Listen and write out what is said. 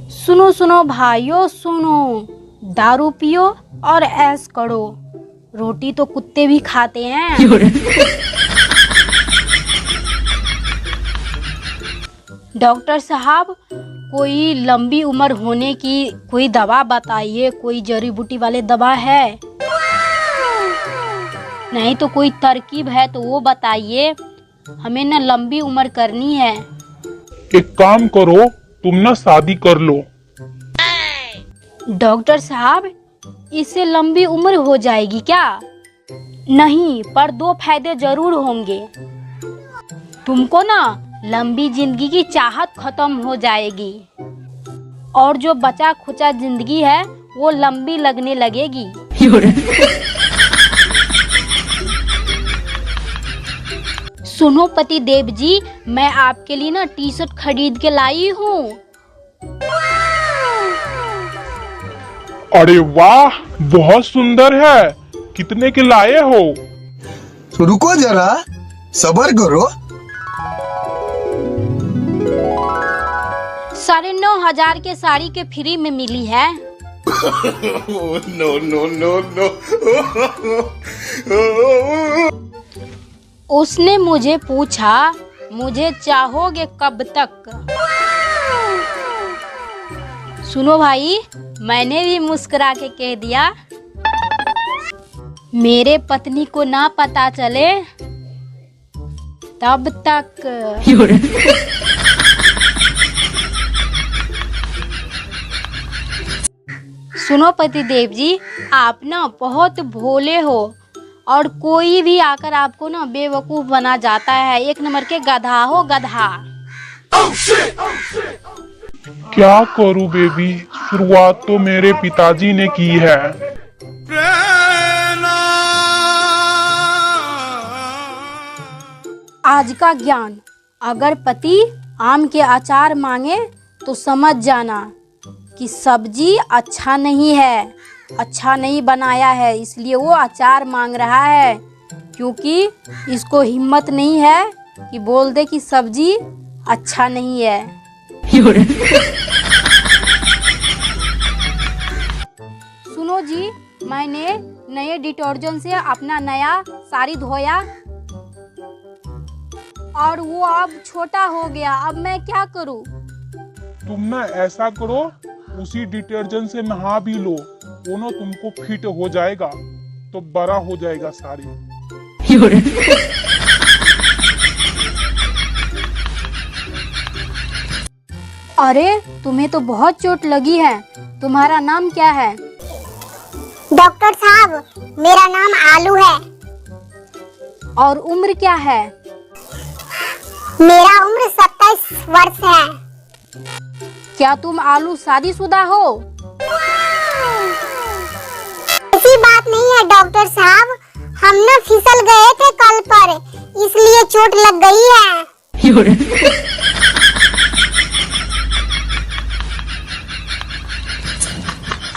सुनो सुनो भाइयों सुनो, दारू पियो और ऐश करो, रोटी तो कुत्ते भी खाते हैं। डॉक्टर साहब, कोई लंबी उम्र होने की कोई दवा बताइए, कोई जड़ी बूटी वाले दवा है? नहीं तो कोई तरकीब है तो वो बताइए, हमें ना लंबी उम्र करनी है। एक काम करो, तुम ना शादी कर लो। डॉक्टर साहब, इससे लंबी उम्र हो जाएगी क्या? नहीं, पर 2 फायदे जरूर होंगे। तुमको ना लंबी जिंदगी की चाहत खत्म हो जाएगी और जो बचा खुचा जिंदगी है वो लंबी लगने लगेगी। सुनो पति देव जी, मैं आपके लिए ना टी शर्ट खरीद के लाई हूँ। अरे वाह, बहुत सुंदर है। कितने के लाए हो? रुको जरा, सब्र करो। 9,500 के साड़ी के फ्री में मिली है। No no no no. उसने मुझे पूछा, मुझे चाहोगे कब तक? सुनो भाई, मैंने भी मुस्कुरा के कह दिया, मेरे पत्नी को ना पता चले तब तक। सुनो पति देव जी, आप ना बहुत भोले हो और कोई भी आकर आपको ना बेवकूफ बना जाता है। 1 नंबर के गधा हो, गधा। क्या करूं बेबी, शुरुआत तो मेरे पिताजी ने की है। आज का ज्ञान, अगर पति आम के अचार मांगे तो समझ जाना कि सब्जी अच्छा नहीं है, अच्छा नहीं बनाया है, इसलिए वो अचार मांग रहा है, क्योंकि इसको हिम्मत नहीं है कि बोल दे कि सब्जी अच्छा नहीं है। सुनो जी, मैंने नए डिटर्जेंट से अपना नया साड़ी धोया और वो अब छोटा हो गया। अब मैं क्या करूं? तुम ना ऐसा करो, उसी डिटर्जेंट से नहा भी लो, वो ना तुमको फिट हो जाएगा तो बड़ा हो जाएगा साड़ी। अरे, तुम्हें तो बहुत चोट लगी है। तुम्हारा नाम क्या है? डॉक्टर साहब, मेरा नाम आलू है। और उम्र क्या है? मेरा उम्र 27 वर्ष है। क्या तुम आलू शादीशुदा हो? ऐसी बात नहीं है डॉक्टर साहब, हम ना फिसल गए थे कल पर, इसलिए चोट लग गई है।